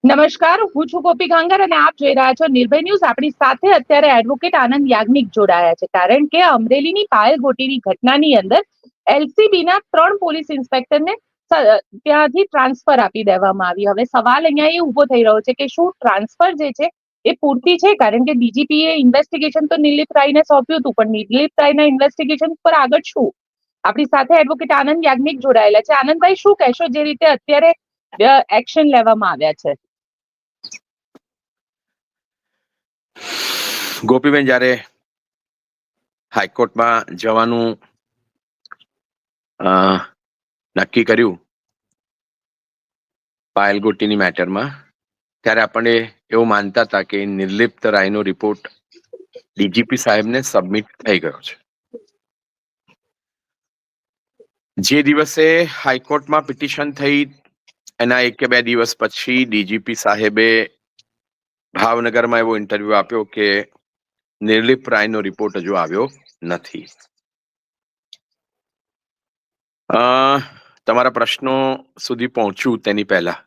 નમસ્કાર, હું છું ગોપી ગાંગર અને આપ જોઈ રહ્યા છો નિર્ભય ન્યૂઝ. આપણી સાથે અત્યારે એડવોકેટ આનંદ યાજ્ઞિક જોડાયા છે, કારણ કે અમરેલીની પાયલ ગોટીની ઘટનાની અંદર એલસીબી ના 3 પોલીસ ઇન્સ્પેક્ટરને ત્યાંથી ટ્રાન્સફર આપી દેવામાં આવી. હવે સવાલ અહીંયા એ ઉભો થઈ રહ્યો છે કે શું ટ્રાન્સફર જે છે એ પૂરતી છે? કારણ કે ડીજીપીએ ઇન્વેસ્ટિગેશન તો નિલીપ રાયને સોંપ્યું હતું, પણ નિલીપ રાયના ઇન્વેસ્ટિગેશન પર આગળ શું? આપણી સાથે એડવોકેટ આનંદ યાજ્ઞિક જોડાયેલા છે. આનંદભાઈ, શું કહેશો જે રીતે અત્યારે એક્શન લેવામાં આવ્યા છે? ગોપીબેન, જ્યારે હાઈકોર્ટમાં જવાનું નક્કી કર્યું પાયલ ગોટીની મેટરમાં, ત્યારે આપણે એવું માનતા હતા કે નિર્લિપ્ત રાયનો રિપોર્ટ ડીજીપી સાહેબને સબમિટ થઈ ગયો છે. જે દિવસે હાઈકોર્ટમાં પિટિશન થઈ એના 1 કે 2 દિવસ પછી ડીજીપી સાહેબે ભાવનગરમાં એવો ઇન્ટરવ્યુ આપ્યો કે નિર્લિપ્ત રાયનો રિપોર્ટ હજુ આવ્યો નથી. તમારા પ્રશ્નો સુધી પહોંચું તેની પહેલા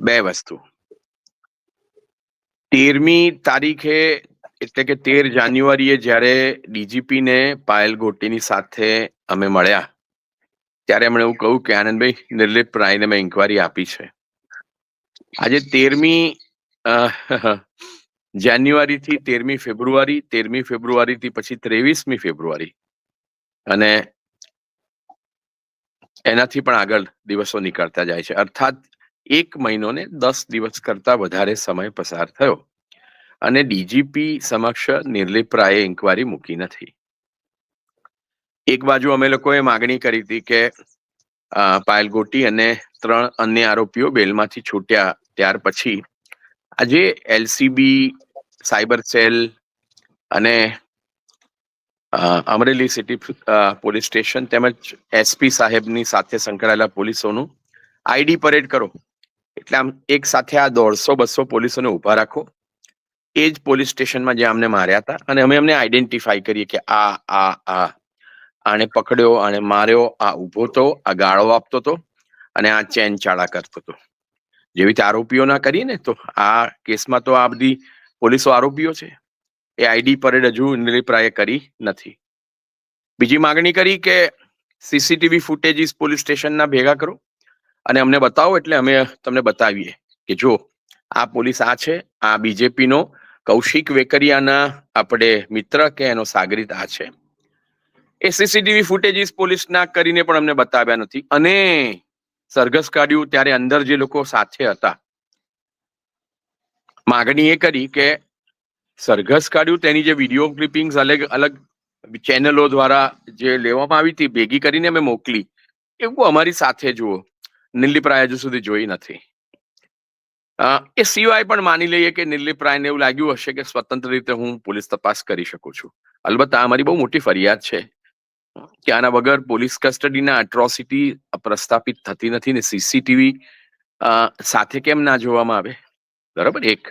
2 વસ્તુ. 13મી તારીખે એટલે કે 13 જાન્યુઆરીએ જ્યારે ડીજીપીને પાયલ ગોટીની સાથે અમે મળ્યા, ત્યારે એમણે એવું કહ્યું કે આનંદભાઈ, નિર્લિપ્ત રાયને મેં ઇન્કવાયરી આપી છે. આજે 13મી જાન્યુઆરીથી 13મી ફેબ્રુઆરી, 13મી ફેબ્રુઆરીથી પછી 23મી ફેબ્રુઆરી અને એનાથી પણ આગળ દિવસો નીકળતા જાય છે. અર્થાત 1 મહિનો ને 10 દિવસ કરતા વધારે સમય પસાર થયો અને ડીજીપી સમક્ષ નિર્લિપ્ત રાયે ઇન્કવાયરી મૂકી નથી. એક બાજુ અમે લોકોએ માગણી કરી હતી કે પાયલ ગોટી અને 3 અન્ય આરોપીઓ બેલમાંથી છૂટ્યા ત્યાર પછી આજે એલસીબી, સાયબર સેલ અને અમરેલી સિટી પોલીસ સ્ટેશન તેમજ એસપી સાહેબની સાથે સંકળાયેલા પોલીસોનું આઈડી પરેડ કરો. એટલે આમ એક સાથે આ 150-200 પોલીસોને ઉભા રાખો. એ જ પોલીસ સ્ટેશનમાં જ્યાં અમને માર્યા હતા, અને અમે એમને આઈડેન્ટિફાઈ કરીએ કે આને પકડ્યો, આને માર્યો, આ ઉભો તો, આ ગાળો આપતો હતો અને આ ચેન ચાળા કરતો હતો. જેવી રીતે આરોપીઓના કરીએ ને, તો આ કેસમાં તો આ બધી પોલીસો આરોપીઓ છે. એ આઈડી પરેડ હજુ નિર્લિપ્ત રાયે કરી નથી. બીજી માગણી કરી કે સીસીટીવી ફૂટેજીસ પોલીસ સ્ટેશનના ભેગા કરો અને અમને બતાવો, એટલે અમે તમને બતાવીએ કે જો આ પોલીસ આ છે, આ બીજેપીનો કૌશિક વેકરિયાના આપણે મિત્ર કે એનો સાગરીત આ છે. એ સીસીટીવી ફૂટેજીસ પોલીસના કરીને પણ અમને બતાવ્યા નથી. અને સરઘસ કાઢ્યું ત્યારે અંદર જે લોકો સાથે હતા, માગણી એ કરી કે સરઘસ કાઢ્યું તેની જે વિડીયો ક્લિપિંગ્સ અલગ અલગ ચેનલો દ્વારા જે લેવામાં આવી હતી, ભેગી કરીને અમે મોકલી, એવું અમારી સાથે જુઓ. નિર્લિપ્ત રાય હજુ સુધી જોઈ નથી. એ સિવાય પણ માની લઈએ કે નિર્લિપ્ત રાયને એવું લાગ્યું હશે કે સ્વતંત્ર રીતે હું પોલીસ તપાસ કરી શકું છું. અલબત્ત આ અમારી બહુ મોટી ફરિયાદ છે કે આના વગર પોલીસ કસ્ટડીના એટ્રોસિટી પ્રસ્થાપિત થતી નથી ને સીસીટીવી સાથે કેમ ના જોવામાં આવે? બરાબર. એક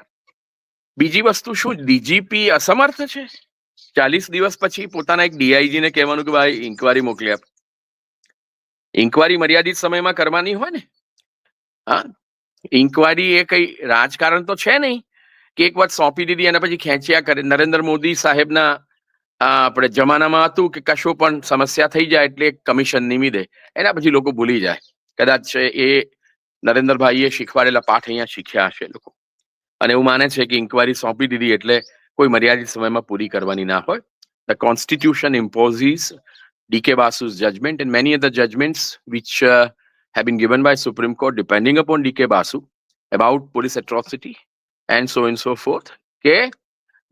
બીજી વસ્તુ, શું ડીજીપી અસમર્થ છે 40 દિવસ પછી પોતાના એક ડીઆઈજી ને કહેવાનું કે ભાઈ ઇન્કવાયરી મોકલી આપ? ઇન્કવાયરી મર્યાદિત સમયમાં કરવાની હોય ને. હા, ઇન્કવાયરી એ કઈ રાજકારણ તો છે નહીં કે એક વાત સોંપી દીધી અને પછી ખેંચ્યા કરે. નરેન્દ્ર મોદી સાહેબના આપણે જમાનામાં હતું કે કશું પણ સમસ્યા થઈ જાય એટલે કમિશન નિમી દે, એના પછી લોકો ભૂલી જાય. કદાચ એ નરેન્દ્રભાઈએ શીખવાડેલા પાઠ અહીંયા શીખ્યા હશે લોકો, અને એવું માને છે કે ઇન્કવાયરી સોંપી દીધી એટલે કોઈ મર્યાદિત સમયમાં પૂરી કરવાની ના હોય. The Constitution imposes D.K. Basu's judgment and many other judgments which have been given by Supreme Court depending upon D.K. Basu about police atrocity and so forth. Okay,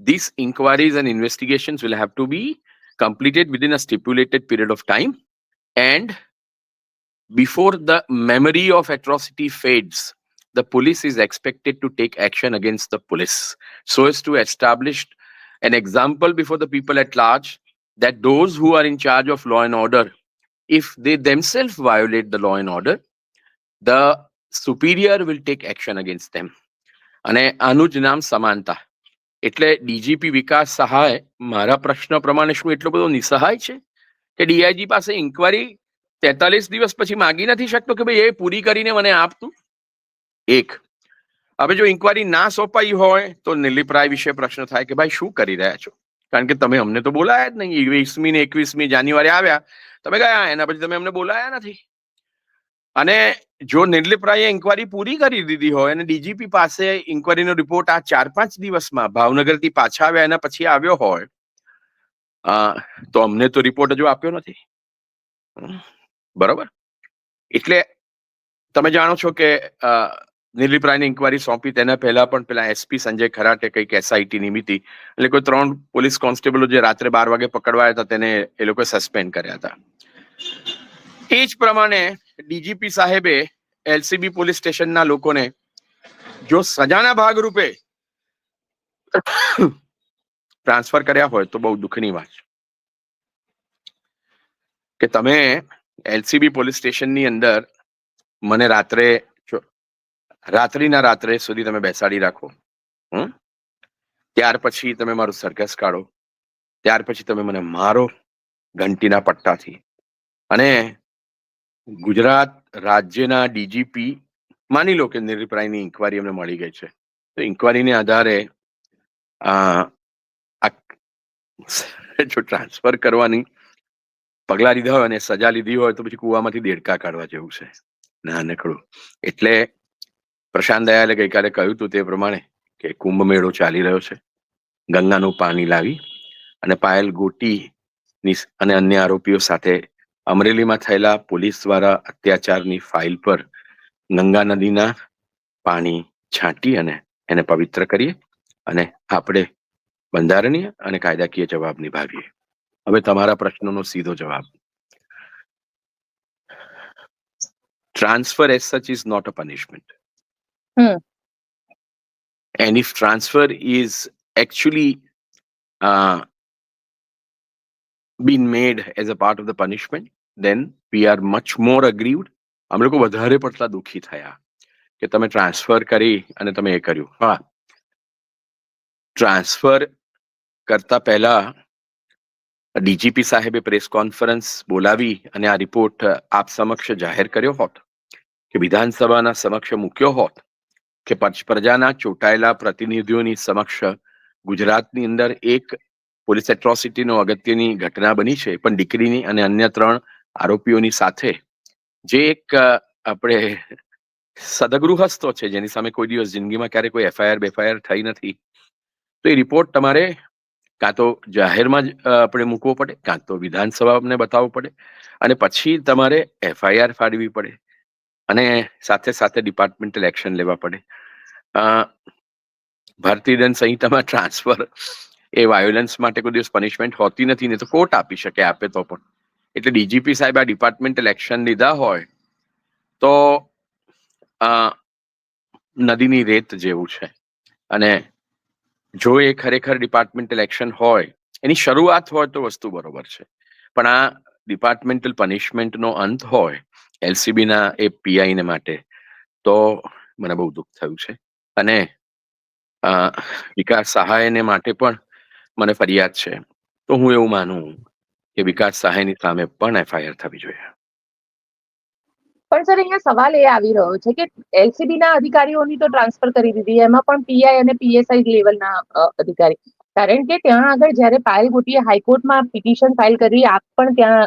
these inquiries and investigations will have to be completed within a stipulated period of time, and before the memory of atrocity fades, the police is expected to take action against the police so as to establish an example before the people at large that those who are in charge of law and order, if they themselves violate the law and order, the superior will take action against them. અને આનું જ નામ સમાનતા. એટલે DGP વિકાસ સહાય મારા પ્રશ્ન પ્રમાણે શું એટલો બધો નિસહાય છે કે ડીઆઈજી પાસે ઇન્કવાયરી 43 દિવસ પછી માગી નથી શકતો કે ભાઈ એ પૂરી કરીને મને આપતું? એક. હવે જો ઇન્કવાયરી ના સોંપાઈ હોય તો નિર્લિપ રાય વિશે પ્રશ્ન થાય કે ભાઈ શું કરી રહ્યા છો, કારણ કે તમે અમને તો બોલાયા જ નહીં. 20મી ને 21મી જાન્યુઆરી આવ્યા, તમે ગયા, એના પછી તમે અમને બોલાયા નથી. અને જો નિર્લિપ રાયે ઇન્કવાયરી પૂરી કરી દીધી હોય અને ડીજીપી પાસે ઇન્કવાયરીનો રિપોર્ટ આ 4-5 દિવસમાં ભાવનગરથી પાછા આવ્યા એના પછી આવ્યો હોય, તો અમને તો રિપોર્ટ હજુ આપ્યો નથી. બરોબર. એટલે તમે જાણો છો કે નિર્લિપ રાયની ઇન્કવાયરી સોંપી તેના પહેલા પણ પેલા એસપી સંજય ખરાટે કંઈક એસઆઈટી નિમિત્તિ, એટલે કોઈ 3 પોલીસ કોન્સ્ટેબલો જે રાત્રે 12 વાગે પકડવાયા હતા તેને એ લોકો સસ્પેન્ડ કર્યા હતા. એ જ પ્રમાણે ડીજીપી સાહેબે એલસીબી પોલીસ સ્ટેશનના લોકોને જો સજાના ભાગરૂપે ટ્રાન્સફર કર્યા હોય તો બહુ દુઃખની વાત છે કે તમે એલસીબી પોલીસ સ્ટેશનની અંદર મને રાત્રિના રાત્રે સુધી તમે બેસાડી રાખો, ત્યાર પછી તમે મારું સરઘસ કાઢો, ત્યાર પછી તમે મને મારો ઘંટીના પટ્ટાથી, અને ગુજરાત રાજ્યના ડીજીપી માની લો કે નિર્લિપ રાયની ઇન્કવાયરી અમને મળી ગઈ છે, તો ઇન્કવાયરીને આધારે જો ટ્રાન્સફર કરવાની પગલા લીધા હોય અને સજા લીધી હોય તો પછી કુવામાંથી દેડકા કાઢવા જેવું છે, નાનકડું. એટલે પ્રશાંત દયાલે ગઈકાલે કહ્યું હતું તે પ્રમાણે કે કુંભ મેળો ચાલી રહ્યો છે, ગંગાનું પાણી લાવી અને પાયલ ગોટીની અને અન્ય આરોપીઓ સાથે અમરેલીમાં થયેલા પોલીસ દ્વારા અત્યાચારની ફાઇલ પર ગંગા નદીના પાણી છાંટી અને એને પવિત્ર કરીએ અને આપણે બંધારણીય અને કાયદાકીય જવાબ નિભાવીએ. હવે તમારા પ્રશ્નનો સીધો જવાબ. Transfer as such is not a punishment. And if transfer is actually been made as a part of the punishment, then we are much more aggrieved. અમે લોકો વધારે પડતા દુઃખી થયા કે તમે ટ્રાન્સફર કરી અને તમે એ કર્યું. હા, ટ્રાન્સફર કરતા પહેલા ડીજીપી સાહેબે પ્રેસ કોન્ફરન્સ બોલાવી અને આ રિપોર્ટ આપ સમક્ષ જાહેર કર્યો હોત, કે વિધાનસભાના સમક્ષ મૂક્યો હોત, કે પ્રજાના ચૂંટાયેલા પ્રતિનિધિઓની સમક્ષ ગુજરાતની અંદર એક પોલીસ એટ્રોસિટીનો અગત્યની ઘટના બની છે, પણ દીકરીની અને અન્ય 3 આરોપીઓની સાથે જે એક આપણે સદગૃહસ્તો છે જેની સામે કોઈ દિવસ જિંદગીમાં ક્યારે કોઈ એફઆઈઆર થઈ નથી, તો એ રિપોર્ટ તમારે કાં તો જાહેરમાં જ આપણે મૂકવો પડે, કાં તો વિધાનસભાને બતાવવો પડે, અને પછી તમારે એફઆઈઆર ફાડવી પડે અને સાથે સાથે ડિપાર્ટમેન્ટલ એક્શન લેવા પડે. ભારતીય દંડ સંહિતામાં ટ્રાન્સફર એ વાયોલન્સ માટે કોઈ દિવસ પનિશમેન્ટ હોતી નથી, ને તો કોર્ટ આપી શકે, આપે તો પણ. એટલે ડીજીપી સાહેબ આ ડિપાર્ટમેન્ટલ એક્શન લીધા હોય તો નદીની રેત જેવું છે. અને જો એ ખરેખર ડિપાર્ટમેન્ટલ એક્શન હોય, એની શરૂઆત હોય તો વસ્તુ બરોબર છે, પણ આ ડિપાર્ટમેન્ટલ પનિશમેન્ટનો અંત હોય એલસીબીના એ પીઆઈને માટે, તો મને બહુ દુઃખ થયું છે. અને વિકાસ સહાયને માટે પણ મને ફરિયાદ છે, તો હું એવું માનું કે વિકાસ સહાયની સામે પણ એફઆઈઆર થવી જોઈએ. પણ સર અહીંયા સવાલ એ આવી રહ્યો છે કે એલસીબી ના અધિકારીઓની તો ટ્રાન્સફર કરી દીધી, એમાં પણ પીઆઈ અને પીએસઆઈ લેવલના અધિકારી, કારણ કે ત્યાં આગળ જ્યારે પાયલ ગોટીએ હાઈકોર્ટમાં પિટિશન ફાઇલ કરી, આપ પણ ત્યાં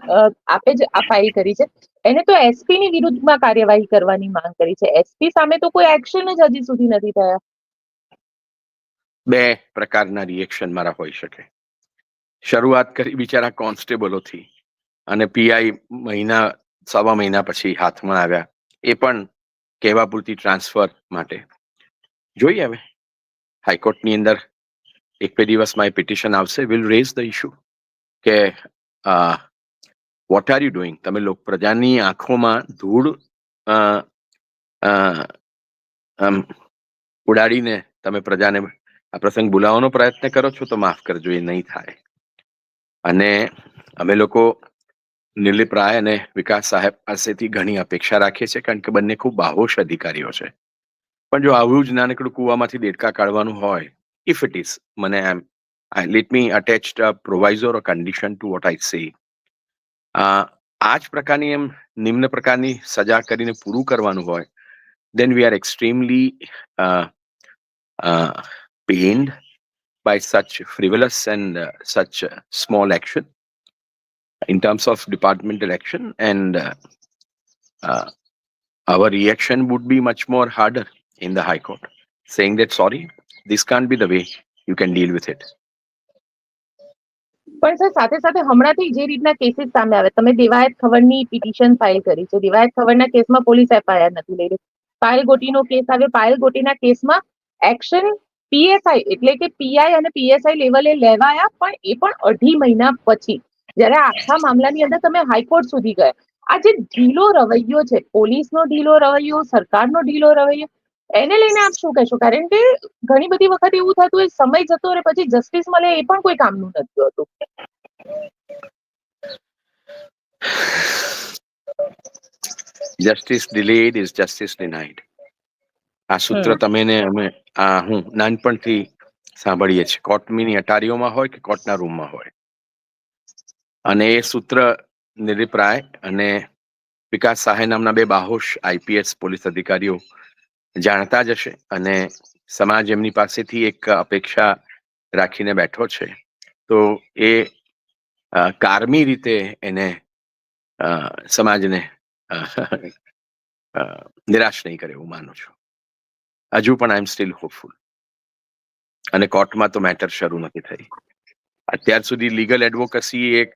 આપે જ આ ફાઇલ કરી છે, એને તો એસપી ની વિરુદ્ધમાં કાર્યવાહી કરવાની માંગ કરી છે. એસપી સામે તો કોઈ એક્શન જ હજી સુધી નથી થયા. 2 પ્રકારના રિએક્શન મારા હોઈ શકે. શરૂઆત કરી બિચારા કોન્સ્ટેબલોથી, અને પીઆઈ સવા મહિના પછી હાથમાં આવ્યા, એ પણ કહેવા પૂરતી ટ્રાન્સફર માટે. જોઈએ હવે હાઈકોર્ટની અંદર 1-2 દિવસમાં એ પિટિશન આવશે. વિલ રેઝ ધ ઇશ્યુ કે વોટ આર યુ ડુઈંગ. તમે લોકો પ્રજાની આંખોમાં ધૂળ ઉડાડીને તમે પ્રજાને આ પ્રસંગ બોલાવવાનો પ્રયત્ન કરો છો, તો માફ કરજો, એ નહીં થાય. અને અમે લોકો નિર્લિપ રાય અને વિકાસ સાહેબ પાસેથી ઘણી અપેક્ષા રાખીએ છીએ, કારણ કે બંને ખૂબ બાહોશ અધિકારીઓ છે. પણ જો આવું જ નાનકડું કુવામાંથી દેડકા કાઢવાનું હોય, ઇફ ઇટ ઇઝ, મને let me attach provisor or condition to what I say, આ જ પ્રકારની નિમ્ન પ્રકારની સજા કરીને પૂરું કરવાનું હોય, then we are extremely pained by such frivolous and such small action in terms of departmental action, and uh, our reaction would be much more harder in the High Court, saying that sorry, this can't be the way you can deal with it. પણ sir સાથે સાથે હમણાંથી જે રીતના cases સામે આવે, તમે Devayat ખવડની petition file કરી છે, દેવાયત ખવડના કેસમાં પોલીસ એફઆઈઆર નથી લઈ રહી. પાયલ ગોટીનો કેસ આવે, પાયલ ગોટીના કેસમાં એક્શન પીએસઆઈ એટલે કે પીઆઈ અને પીએસઆઈ લેવલે લેવાયા, પણ એ પણ 2.5 મહિના પછી, જ્યારે આખા મામલાની અંદર તમે હાઈકોર્ટ સુધી ગયા. આ જે ઢીલો રવૈયો છે, પોલીસનો ઢીલો રવૈયો, સરકારનો ઢીલો રવૈયો, એને લઈને આપ શું કહેશો? કારણ કે ઘણી બધી વખત એવું થતું હોય, સમય જતો રહે પછી જસ્ટિસ મળે એ પણ કોઈ કામનું નથી હોતું. Justice delayed is justice denied. આ સૂત્ર તમે ને અમે હું નાનપણથી સાંભળીએ છીએ, કોર્ટની અટારીઓમાં હોય કે કોર્ટના રૂમમાં હોય. અને એ સૂત્ર નિરપ્રાય અને વિકાસ સહાય નામના 2 બાહોશ આઈપીએસ પોલીસ અધિકારીઓ જાણતા જ હશે, અને સમાજ એમની પાસેથી એક અપેક્ષા રાખીને બેઠો છે, તો એ કારમી રીતે એને સમાજને નિરાશ નહીં કરે એવું માનું છું. હજુ પણ આઈ એમ સ્ટીલ હોપફુલ. અને કોર્ટમાં તો મેટર શરૂ નથી થઈ. અત્યાર સુધી લીગલ એડવોકેસી એક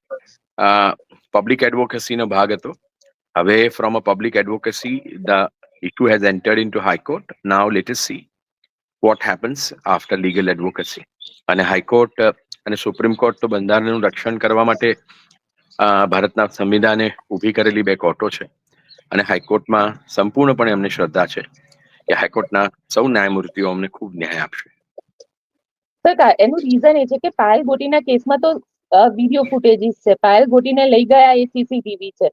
પબ્લિક એડવોકેસીનો ભાગ હતો. હવે from a public advocacy the issue has entered into high court. Now let us see what happens after legal advocacy. અને હાઈકોર્ટ અને સુપ્રીમ કોર્ટ તો બંધારણનું રક્ષણ કરવા માટે ભારતના સંવિધાને ઊભી કરેલી 2 કોર્ટો છે, અને હાઈકોર્ટમાં સંપૂર્ણપણે અમને શ્રદ્ધા છે કે હાઈકોર્ટના સૌ ન્યાયમૂર્તિઓ અમને ખૂબ ન્યાય આપશે. સર, એનું રીઝન એ છે કે પાયલ ગોટીના કેસમાં તો વિડીયો ફૂટેજીસ છે, પાયલ ગોટીને લઈ ગયા એ સીસીટીવી છે,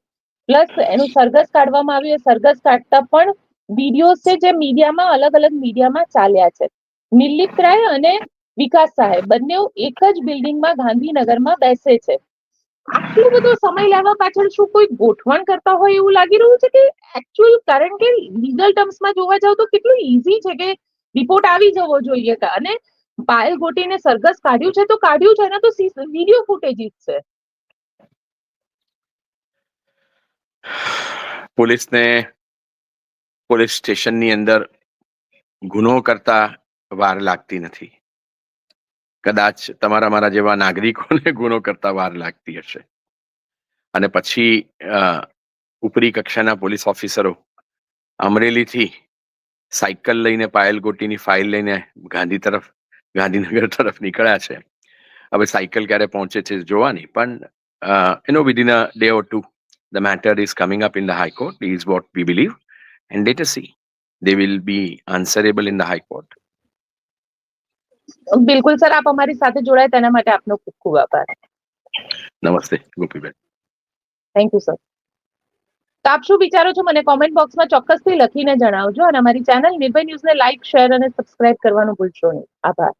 પ્લસ એનું સરઘસ કાઢવામાં આવ્યું, સરઘસ કાઢતા પણ વિડીયો છે જે મીડિયામાં અલગ અલગ મીડિયામાં ચાલ્યા છે. નિર્લિપ્ત રાય અને વિકાસ સહાય બંને એક જ બિલ્ડિંગમાં ગાંધીનગરમાં બેસે છે. આટલો બધો સમય લેવા પાછળ શું કોઈ ગોઠવણ કરતા હોય એવું લાગી રહ્યું છે કે એકચ્યુઅલ? કારણ કે લીગલ ટર્મ્સમાં જોવા જાવ તો કેટલું ઈઝી છે કે રિપોર્ટ આવી જવો જોઈએ, અને પાયલ ગોટીને સરઘસ કાઢ્યું છે તો કાઢ્યું છે, એના તો વિડીયો ફૂટેજીસ છે. પોલીસને પોલીસ સ્ટેશનની અંદર ગુનો કરતા વાર લાગતી નથી. કદાચ તમારા મારા જેવા નાગરિકોને ગુનો કરતા વાર લાગતી હશે. અને પછી ઉપરી કક્ષાના પોલીસ ઓફિસરો અમરેલીથી સાયકલ લઈને પાયલ ગોટીની ફાઇલ લઈને ગાંધીનગર તરફ નીકળ્યા છે. હવે સાયકલ ક્યારે પહોંચે છે જોવાની, પણ within a day or two the matter is coming up in the High Court, is what we believe, and let us see. They will be answerable in the High Court. બિલકુલ sir, આપ અમારી સાથે જોડાય તેના માટે આપનો ખૂબ ખૂબ આભાર. નમસ્તે ગોપીબેન. Thank you sir. તો આપ શું વિચારો છો મને કોમેન્ટ બોક્સમાં ચોક્કસથી લખીને જણાવજો, અને અમારી ચેનલ નિર્ભય ન્યૂઝને લાઇક, શેર અને સબસ્ક્રાઇબ કરવાનું ભૂલશો નહીં. આભાર.